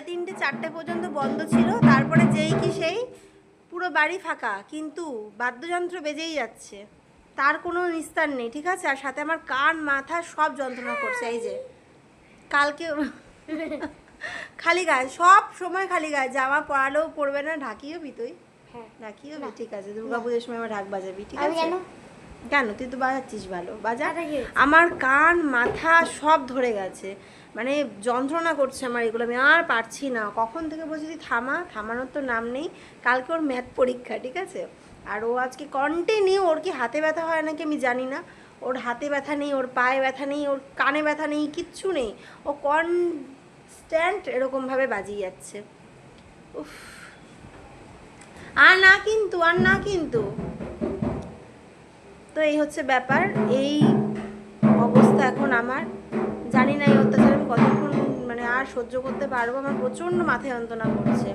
3:30 4টে পর্যন্ত বন্ধ ছিল, তারপরে যেই কি সেই পুরো বাড়ি ফাঁকা, কিন্তু বাদ্যযন্ত্র বেজেই যাচ্ছে, তার কোনো নিস্তার নেই, ঠিক আছে। আর সাথে আমার কান মাথা সব যন্ত্রণা করছে। এই যে কালকে খালি গায়ে, সব সময় খালি গায়ে, জামা পরালেও পরবে না, ঢাকিও তুই? হ্যাঁ। ঢাকিও ঠিক আছে, দুর্গাপুজোর সময় আমার ঢাক বাজাবি, ঠিক আমি আছে। কেন? কেন, তুই তো বাজাচ্ছিস ভালো, বাজা। আরে কি হয়েছে? আমার কান মাথা সব ধরে গেছে, মানে যন্ত্রণা করছে আমার এগুলো, আমি আর পারছি না। কখন থেকে বলছি তুই থামা, থামানোর তো নাম নেই। কালকে ওর ম্যাথ পরীক্ষা, ঠিক আছে, আর ও আজকে কন্টিনিউ, ওর কি হাতে ব্যথা হয় নাকি আমি জানি না, ওর হাতে ব্যথা নেই, ওর পায়ে ব্যথা নেই, ওর কানে ব্যথা নেই, কিচ্ছু নেই, ও কনস্ট্যান্ট এরকমভাবে বাজিয়ে যাচ্ছে। উফ, আর না কিন্তু, আর না কিন্তু। তো এই হচ্ছে ব্যাপার, এই অবস্থা এখন আমার। জানি না এই অত্যাচার আমি কতক্ষণ মানে আর সহ্য করতে পারবো, আমার প্রচণ্ড মাথায় যন্ত্রণা করছে।